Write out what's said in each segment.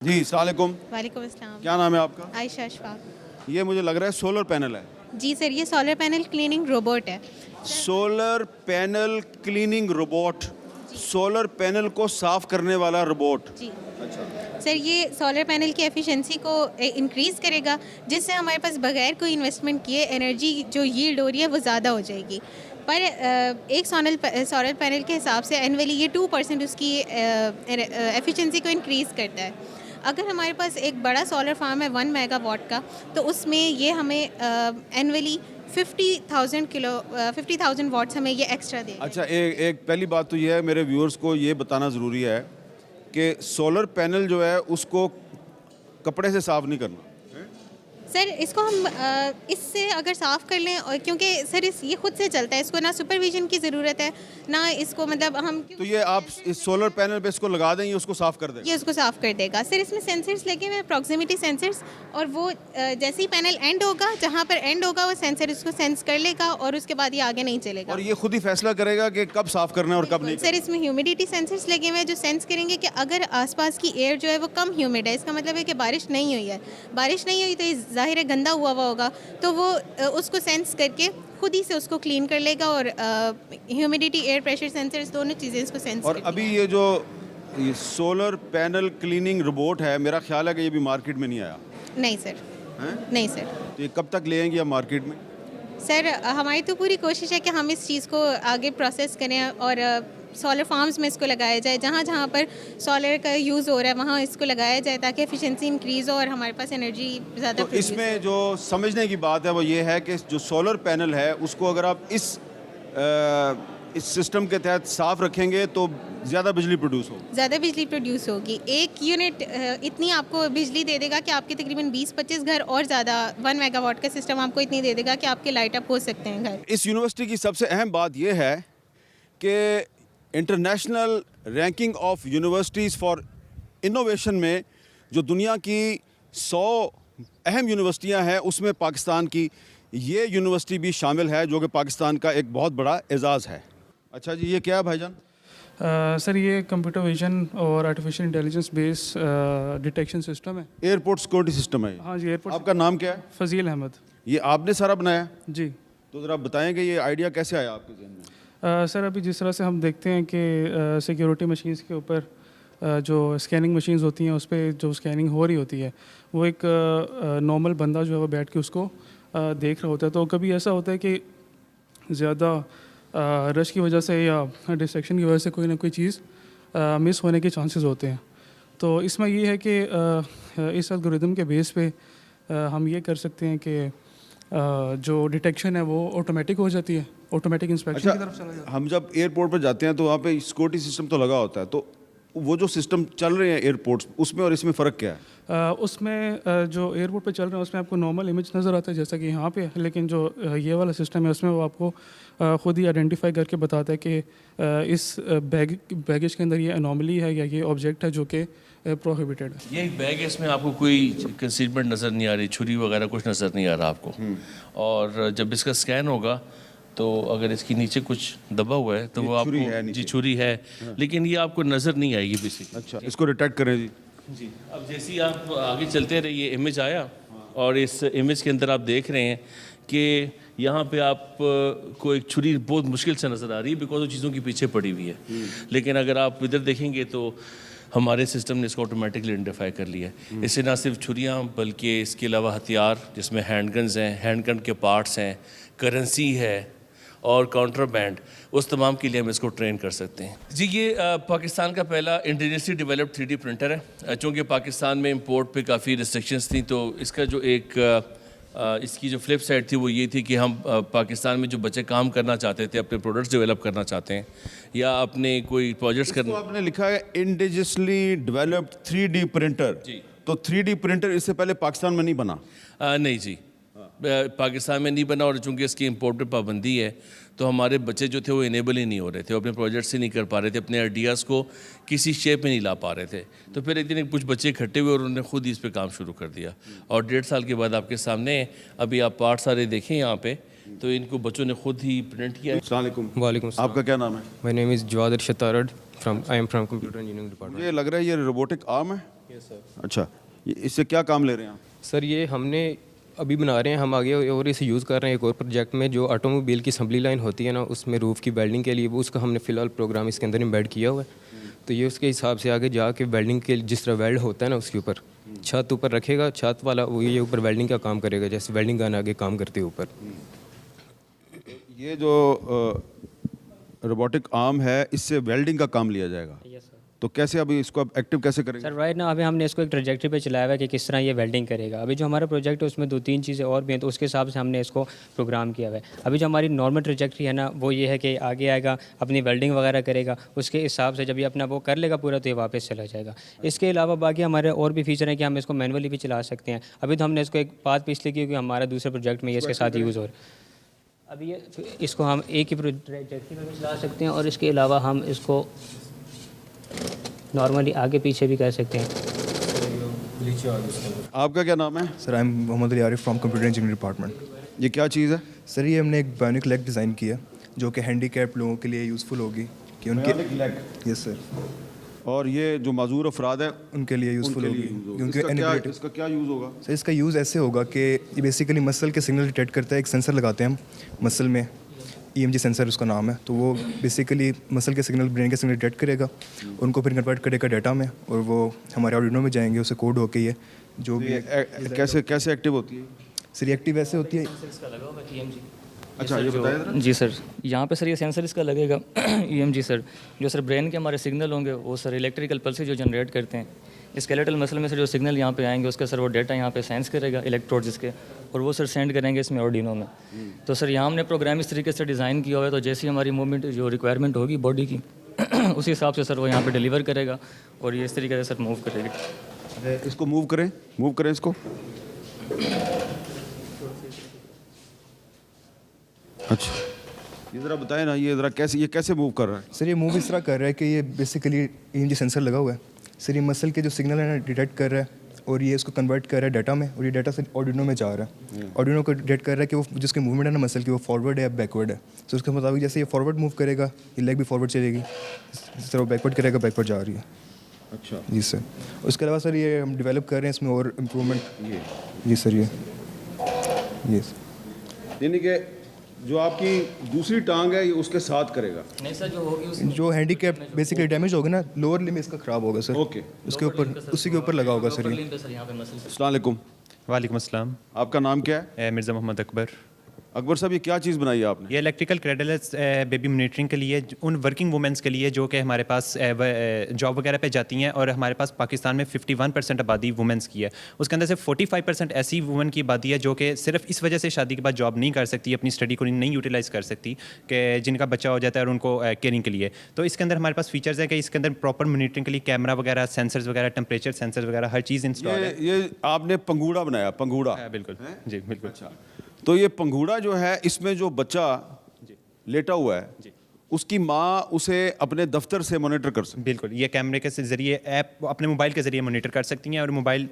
जी अस्सलाम वालेकुम। वालेकुम अस्सलाम। क्या नाम है आपका? आयशा अशफाक। ये मुझे लग रहा है सोलर पैनल है। जी सर, ये सोलर पैनल क्लीनिंग रोबोट है। Solar panel cleaning robot, solar panel को साफ करने वाला रोबोट। जी अच्छा। सर, ये सोलर पैनल की एफिशिएंसी को इंक्रीज़ करेगा, जिससे हमारे पास बगैर कोई इन्वेस्टमेंट किए एनर्जी जो यील्ड हो रही है वो ज़्यादा हो जाएगी। पर एक सोलर पैनल के हिसाब से एनुअली ये 2% उसकी एफिशिएंसी को इंक्रीज़ करता है। अगर हमारे पास एक बड़ा सोलर फार्म है 1 मेगावाट का, तो उसमें ये हमें एनुअली 50,000 वाट्स हमें ये एक्स्ट्रा देगा। अच्छा, एक पहली बात तो ये है, मेरे व्यूअर्स को ये बताना ज़रूरी है कि सोलर पैनल जो है उसको कपड़े से साफ नहीं करना। सर, इसको हम इससे अगर साफ़ कर लें, और क्योंकि सर ये खुद से चलता है, इसको ना सुपरविजन की ज़रूरत है, ना इसको मतलब हम तो ये आप इस सोलर पैनल पे इसको लगा दें, ये उसको साफ कर दें। ये उसको साफ़ कर देगा। सर, इसमें सेंसर्स लगे हुए हैं, प्रॉक्सिमिटी सेंसर्स, और वो जैसे ही पैनल एंड होगा, जहाँ पर एंड होगा वो सेंसर इसको सेंस कर लेगा और उसके बाद ये आगे नहीं चलेगा। और ये खुद ही फैसला करेगा कि कब साफ करना है और कब नहीं। सर, इसमें ह्यूमिडिटी सेंसर्स लगे हुए हैं जो सेंस करेंगे कि अगर आसपास की एयर जो है वो कम ह्यूमिड है, इसका मतलब है कि बारिश नहीं हुई है। बारिश नहीं हुई तो ये ज़ाहिर है गंदा हुआ होगा, तो वो उसको सेंस करके खुद ही से उसको क्लीन कर लेगा, और ह्यूमिडिटी, एयर प्रेशर सेंसर्स, दोनों चीज़ें इसको सेंस और करती अभी हैं। ये सोलर पैनल क्लीनिंग रोबोट है, मेरा ख्याल है कि ये भी मार्केट में नहीं आया नहीं सर, है। नहीं सर। तो ये कब तक ले आएंगे आप मार्केट में? सर, हमारी तो पूरी कोशिश है कि हम इस चीज़ को आगे प्रोसेस करें और सोलर फार्म्स में इसको लगाया जाए, जहाँ जहाँ पर सोलर का यूज़ हो रहा है वहाँ इसको लगाया जाए, ताकि एफिशिएंसी इंक्रीज़ हो और हमारे पास एनर्जी ज़्यादा। तो इसमें जो समझने की बात है वो ये है कि जो सोलर पैनल है उसको अगर आप इस सिस्टम के तहत साफ रखेंगे तो ज़्यादा बिजली प्रोड्यूस हो। ज़्यादा बिजली प्रोड्यूस होगी। एक यूनिट इतनी आपको बिजली दे देगा कि आपके तकरीबन 20-25 घर और ज़्यादा, 1 मेगावाट का सिस्टम आपको इतनी दे देगा कि आपके लाइट अप हो सकते हैं घर। इस यूनिवर्सिटी की सबसे अहम बात यह है कि international ranking of universities for innovation में जो दुनिया की 100 अहम यूनिवर्सिटियां हैं उसमें पाकिस्तान की ये यूनिवर्सिटी भी शामिल है, जो कि पाकिस्तान का एक बहुत बड़ा एजाज़ है। अच्छा जी, ये क्या है भाईजान? सर, ये कंप्यूटर विजन और artificial intelligence base detection system है। एयरपोर्ट सिक्योरिटी सिस्टम है ये। हाँ जी, एयरपोर्ट। आपका नाम क्या है? फजील अहमद। ये आपने सारा बनाया? जी। तो ज़रा बताएं कि ये आइडिया कैसे आया आपके जहन में? सर, अभी जिस तरह से हम देखते हैं कि सिक्योरिटी मशीन्स के ऊपर जो स्कैनिंग मशीन्स होती हैं उस पर जो स्कैनिंग हो रही होती है, वो एक नॉर्मल बंदा जो है वो बैठ के उसको देख रहा होता है। तो कभी ऐसा होता है कि ज़्यादा रश की वजह से या डिस्ट्रैक्शन की वजह से कोई ना कोई चीज़ मिस होने के चांसेस होते हैं। तो इसमें ये है कि इस एल्गोरिदम के बेस पे हम ये कर सकते हैं कि जो डिटेक्शन है वो ऑटोमेटिक हो जाती है, ऑटोमेटिक इंस्पेक्शन की तरफ चला जाता है। हम जब एयरपोर्ट पर जाते हैं तो वहाँ पे सिक्योरिटी सिस्टम तो लगा होता है, तो वो जो सिस्टम चल रहे हैं एयरपोर्ट्स, उसमें और इसमें फ़र्क क्या है? उसमें जो एयरपोर्ट पे चल रहे हैं उसमें आपको नॉर्मल इमेज नज़र आता है जैसा कि यहाँ पे है, लेकिन जो ये वाला सिस्टम है उसमें वो आपको ख़ुद ही आइडेंटिफाई करके बताता है कि इस बैगेज के अंदर ये अनोमली है या ये ऑब्जेक्ट है जो कि प्रोहिबिटेड है। ये एक बैग है, इसमें आपको कोई कंसीलमेंट नज़र नहीं आ रही, छुरी वगैरह कुछ नज़र नहीं आ रहा आपको। और जब इसका स्कैन होगा तो अगर इसके नीचे कुछ दबा हुआ है तो वो छुरी है आपको, नीचे। जी छुरी है, लेकिन ये आपको नज़र नहीं आएगी बेसिकली। अच्छा, इसको डिटेक्ट करें जी। जी, अब जैसे ही आप आगे चलते रहे, ये इमेज आया और इस इमेज के अंदर आप देख रहे हैं कि यहाँ पे आप को एक छुरी बहुत मुश्किल से नज़र आ रही है, बिकॉज वो चीज़ों के पीछे पड़ी हुई है। लेकिन अगर आप इधर देखेंगे तो हमारे सिस्टम ने इसको ऑटोमेटिकली आइडेंटिफाई कर लिया है। इससे ना सिर्फ छुरियाँ बल्कि इसके अलावा हथियार जिसमें हैंडगन्स हैं, हैंडगन के पार्ट्स हैं, करेंसी है और काउंटरबैंड, उस तमाम के लिए हम इसको ट्रेन कर सकते हैं। जी, ये पाकिस्तान का पहला इंडस्ट्री डेवलप्ड 3D प्रिंटर है। चूँकि पाकिस्तान में इंपोर्ट पे काफ़ी रिस्ट्रिक्शंस थी, तो इसका जो इसकी जो फ्लिप साइड थी वो ये थी कि हम पाकिस्तान में जो बच्चे काम करना चाहते थे, अपने प्रोडक्ट्स डेवलप करना चाहते हैं या अपने कोई प्रोजेक्ट्स तो करना। आपने लिखा है इंडिजियसली डेवलप्ड 3D प्रिंटर। जी। तो 3D प्रिंटर इससे पहले पाकिस्तान में नहीं बना? नहीं जी, पाकिस्तान में नहीं बना, और चूँकि इसकी इंपोर्ट पर पाबंदी है तो हमारे बच्चे जो थे वो इनेबल ही नहीं हो रहे थे, अपने प्रोजेक्ट्स ही नहीं कर पा रहे थे, अपने आइडियाज़ को किसी शेप में नहीं ला पा रहे थे। तो फिर एक दिन कुछ बच्चे इकट्ठे हुए और उन्होंने खुद ही इस पर काम शुरू कर दिया, और 1.5 साल के बाद आपके सामने अभी आप पार्ट सारे देखें यहाँ पे, तो इनको बच्चों ने खुद ही प्रिंट किया है। अस्सलाम वालेकुम। वालेकुम सलाम। आपका क्या नाम है? My name is Jawad Arshad Tarar from I am from computer engineering department. मुझे लग रहा है ये रोबोटिक आर्म है। अच्छा, इससे क्या काम ले रहे हैं आप? सर ये हमने अभी बना रहे हैं हम आगे और इसे यूज़ कर रहे हैं एक और प्रोजेक्ट में जो ऑटोमोबाइल की असम्बली लाइन होती है ना उसमें रूफ़ की वेल्डिंग के लिए वो उसका हमने फ़िलहाल प्रोग्राम इसके अंदर एम्बेड किया हुआ है। तो ये उसके हिसाब से आगे जाके वेल्डिंग के जिस तरह वेल्ड होता है ना उसके ऊपर छत ऊपर रखेगा, छत वाला वो ये ऊपर वेल्डिंग का काम करेगा जैसे वेल्डिंग गन आगे काम करते हैं ऊपर। ये जो रोबोटिक आर्म है इससे वेल्डिंग का काम लिया जाएगा। तो कैसे अभी इसको आप एक्टिव कैसे करेंगे? सर राइट ना अभी हमने इसको एक ट्रैजेक्टरी पे चलाया हुआ है कि किस तरह ये वेल्डिंग करेगा। अभी जो हमारा प्रोजेक्ट है उसमें 2-3 चीज़ें और भी हैं तो उसके हिसाब से हमने इसको प्रोग्राम किया हुआ है। अभी जो हमारी नॉर्मल ट्रैजेक्टरी है ना वो ये है कि आगे आएगा अपनी वेल्डिंग वगैरह करेगा, उसके हिसाब से जब ये अपना वो कर लेगा पूरा तो ये वापस चला जाएगा। इसके अलावा बाकी हमारे और भी फीचर हैं कि हम इसको मैनुअली भी चला सकते हैं। अभी तो हमने इसको एक बात पे इसलिए की क्योंकि हमारा दूसरे प्रोजेक्ट में ये इसके साथ यूज़ हो रहा है। अभी ये इसको हम एक ही ट्रैजेक्टरी में भी चला सकते हैं और इसके अलावा हम इसको नॉर्मली आगे पीछे भी कर सकते हैं। आपका क्या नाम है? Sir I am Mohammad Ali Arif from computer engineering department. ये क्या चीज़ है? सर ये हमने एक बायोनिक लेग डिज़ाइन किया जो कि हैंडीकैप लोगों के लिए यूज़फुल होगी कि उनके यस सर और ये जो माजूर अफराद है उनके लिए यूज़फुल होगी क्योंकि इसका क्या यूज़ होगा? सर इसका यूज़ ऐसे होगा कि ये बेसिकली मसल के सिग्नल डिटेक्ट करता है। एक सेंसर लगाते हैं हम मसल में, EMG सेंसर उसका नाम है। तो वो बेसिकली मसल के सिग्नल ब्रेन के सिग्नल डिटेक्ट करेगा, उनको फिर कन्वर्ट करेगा डाटा में और वो हमारे आर्डिनो में जाएंगे, उसे कोड होके ये जो भी कैसे एक्टिव होती है? सर एक्टिव ऐसे होती है। अच्छा ये बताइए ज़रा। जी सर, यहाँ पे सर ये सेंसर इसका लगेगा EMG सर, जो सर ब्रेन के हमारे सिग्नल होंगे वो सर इलेक्ट्रिकल पल्स जो जनरेट करते हैं स्केलेटल मसल में से जो सिग्नल यहाँ पे आएंगे उसका सर वो डेटा यहाँ पे सेंस करेगा इलेक्ट्रोड जिसके और वो सर सेंड करेंगे इसमें आर्डिनो में। तो सर यहाँ हमने प्रोग्राम इस तरीके से डिज़ाइन किया हुआ है तो जैसी हमारी मूवमेंट जो रिक्वायरमेंट होगी बॉडी की उसी हिसाब से सर वो यहाँ पे डिलीवर करेगा और ये इस तरीके से सर मूव करेगी। इसको मूव करें इसको। अच्छा ये ज़रा बताएं ना, ये ज़रा कैसे मूव कर रहा है? सर ये मूव इस तरह कर रहा है कि ये बेसिकली EMG सेंसर लगा हुआ है। सर ये मसल के जो सिग्नल है ना डिटेक्ट कर रहा है और ये इसको कन्वर्ट कर रहा है डाटा में और ये डाटा से आर्डिनो में जा रहा है। आर्डिनो को डिटेक्ट कर रहा है कि वो जिसकी मूवमेंट है ना मसल की वो फॉरवर्ड है या बैकवर्ड है। तो उसके मुताबिक जैसे ये फॉरवर्ड मूव करेगा ये लेग भी फॉरवर्ड चलेगी, इस तरह बैकवर्ड करेगा बैकवर्ड जा रही है। अच्छा जी सर। उसके अलावा सर ये हम डेवलप कर रहे हैं इसमें और इम्प्रूवमेंट। जी सर ये यानी कि जो आपकी दूसरी टांग है ये उसके साथ करेगा? नहीं सर, जो होगी जो हैंडीकैप बेसिकली डैमेज होगा ना लोअर लिम्ब इसका ख़राब होगा सर। ओके उसके ऊपर उसी के ऊपर लगा होगा सर ये। अस्सलाम वालेकुम। वालेकुम अस्सलाम। आपका नाम क्या है? मिर्ज़ा मोहम्मद अकबर। अकबर साहब ये क्या चीज़ बनाई है आपने? ये इलेक्ट्रिकल क्रेडल बेबी मॉनिटरिंग के लिए उन वर्किंग वुमेंस के लिए जो कि हमारे पास जॉब वगैरह पे जाती हैं और हमारे पास पाकिस्तान में 51% आबादी वुमेंस की है। उसके अंदर से 45% ऐसी वुमेन की आबादी है जो कि सिर्फ इस वजह से शादी के बाद जॉब नहीं कर सकती, अपनी स्टडी को नहीं यूटिलाइज़ कर सकती, कि जिनका बच्चा हो जाता है और उनको केयरिंग के लिए। तो इसके अंदर हमारे पास फीचर्स हैं कि इसके अंदर प्रॉपर मॉनिटरिंग के लिए कैमरा वगैरह, सेंसर्स वगैरह, टेम्परेचर सेंसर्स वगैरह हर चीज़ इंस्टॉल है। ये आपने पंगूड़ा बनाया? पंगूड़ा बिल्कुल जी बिल्कुल। अच्छा तो ये पंगूड़ा जो है इसमें जो बच्चा लेटा हुआ है उसकी माँ उसे अपने दफ्तर से मॉनिटर कर सकती है? बिल्कुल, ये कैमरे के ज़रिए ऐप अपने मोबाइल के ज़रिए मॉनिटर कर सकती हैं और मोबाइल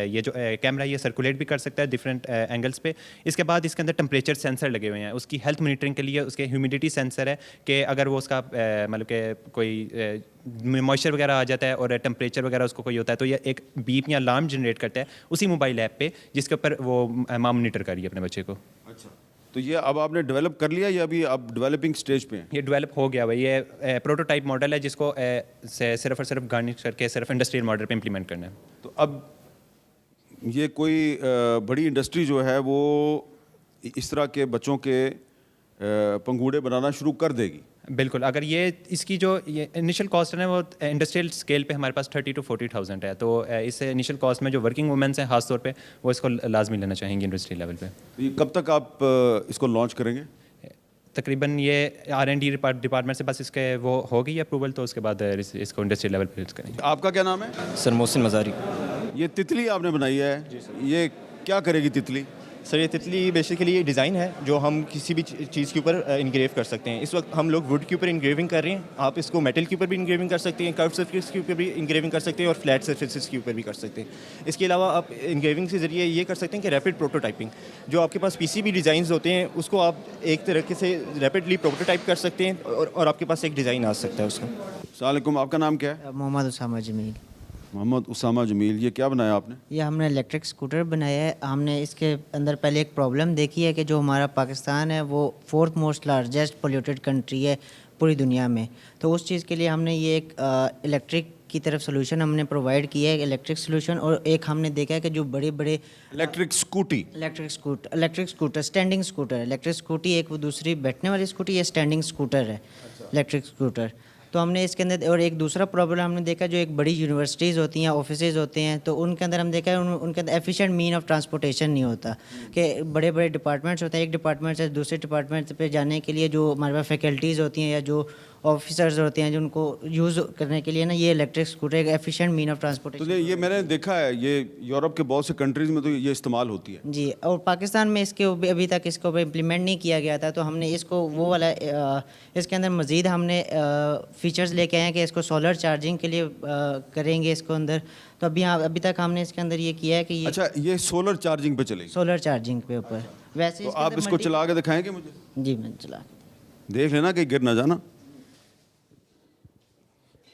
ये जो कैमरा ये सर्कुलेट भी कर सकता है डिफरेंट एंगल्स पे। इसके बाद इसके अंदर टेम्परेचर सेंसर लगे हुए हैं उसकी हेल्थ मॉनिटरिंग के लिए। उसके ह्यूमिडिटी सेंसर है कि अगर वो उसका मतलब कि कोई मॉइस्चर वगैरह आ जाता है और टेम्परेचर वगैरह उसको कोई होता है तो ये एक बीप या अलार्म जनरेट करता है उसी मोबाइल ऐप पे जिसके ऊपर वो माँ मॉनिटर कर रही है अपने बच्चे को। अच्छा तो ये अब आपने डेवलप कर लिया या अभी आप डेवलपिंग स्टेज पे हैं? ये डेवलप हो गया भाई, ये प्रोटोटाइप मॉडल है जिसको सिर्फ और सिर्फ गार्निश करके सिर्फ इंडस्ट्रियल मॉडल पे इम्प्लीमेंट करना है। तो अब ये कोई बड़ी इंडस्ट्री जो है वो इस तरह के बच्चों के पंगूड़े बनाना शुरू कर देगी? बिल्कुल, अगर ये इसकी जो ये इनिशियल कॉस्ट है ना वो इंडस्ट्रियल स्केल पे हमारे पास 30 to 40,000 है। तो इस इनिशियल कॉस्ट में जो वर्किंग वुमेंस हैं खास तौर पे वो इसको लाजमी लेना चाहेंगे इंडस्ट्री लेवल पे। तो ये कब तक आप इसको लॉन्च करेंगे? तकरीबन ये R&D डिपार्टमेंट से बस इसके वो हो गई अप्रूवल तो उसके बाद इसको इंडस्ट्री लेवल पे करेंगे। आपका क्या नाम है? सर मोहसिन मज़ारी। ये तितली आपने बनाई है, ये क्या करेगी तितली? सर ये तितली बेसिकली ये डिज़ाइन है जो हम किसी भी चीज़ के ऊपर इंग्रेव कर सकते हैं। इस वक्त हम लोग वुड के ऊपर इंग्रेविंग कर रहे हैं, आप इसको मेटल के ऊपर भी इंग्रेविंग कर सकते हैं, कर्व सरफेस के ऊपर भी इंग्रेविंग कर सकते हैं और फ्लैट सरफेसेस के ऊपर भी कर सकते हैं। इसके अलावा आप इंग्रेविंग के ज़रिए ये कर सकते हैं कि रैपिड प्रोटोटाइपिंग, जो आपके पास PCB डिज़ाइन होते हैं उसको आप एक तरीके से रैपिडली प्रोटोटाइप कर सकते हैं और आपके पास एक डिज़ाइन आ सकता है उसका। अस्सलाम वालेकुम, आपका नाम क्या है? मोहम्मद उसामा जमील। मोहम्मद उसामा जमील, ये क्या बनाया आपने? ये हमने इलेक्ट्रिक स्कूटर बनाया है। हमने इसके अंदर पहले एक प्रॉब्लम देखी है कि जो हमारा पाकिस्तान है वो 4th most largest polluted country है पूरी दुनिया में। तो उस चीज़ के लिए हमने ये एक इलेक्ट्रिक की तरफ सोल्यूशन हमने प्रोवाइड किया है, इलेक्ट्रिक सोल्यूशन। और एक हमने देखा है कि जो बड़े बड़े electric scooty, electric scooter standing scooter, electric scooty एक, वो दूसरी बैठने वाली स्कूटी, ये स्टैंडिंग स्कूटर है इलेक्ट्रिक स्कूटर। तो हमने इसके अंदर, और एक दूसरा प्रॉब्लम हमने देखा, जो एक बड़ी यूनिवर्सिटीज़ होती हैं, ऑफिसेज होते हैं, तो उनके अंदर हम देखा है उनके अंदर एफिशिएंट मीन ऑफ ट्रांसपोर्टेशन नहीं होता। कि बड़े बड़े डिपार्टमेंट्स होते हैं, एक डिपार्टमेंट से दूसरे डिपार्टमेंट पे जाने के लिए जो हमारे पास फैकल्टीज़ होती हैं या जो ऑफिसर्स होते हैं, जिनको यूज़ करने के लिए ना ये इलेक्ट्रिक स्कूटर एक एफिशिएंट मीन ऑफ तो ट्रांसपोर्टेशन। ये मैंने देखा है, ये यूरोप के बहुत से कंट्रीज़ में तो ये इस्तेमाल होती है जी। और पाकिस्तान में इसके अभी तक इसको ऊपर इम्प्लीमेंट नहीं किया गया था, तो हमने इसको वो वाला इसके अंदर मज़ीद हमने फ़ीचर्स लेके आए हैं कि इसको सोलर चार्जिंग के लिए करेंगे इसको अंदर। तो अभी तक हमने इसके अंदर ये किया है कि अच्छा, ये सोलर चार्जिंग पे चलेगी? सोलर चार्जिंग पे ऊपर। वैसे तो आप इसको चला के दिखाएंगे मुझे? जी, मैं चला के देख लेना कि गिर ना जाना।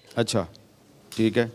अच्छा, ठीक है।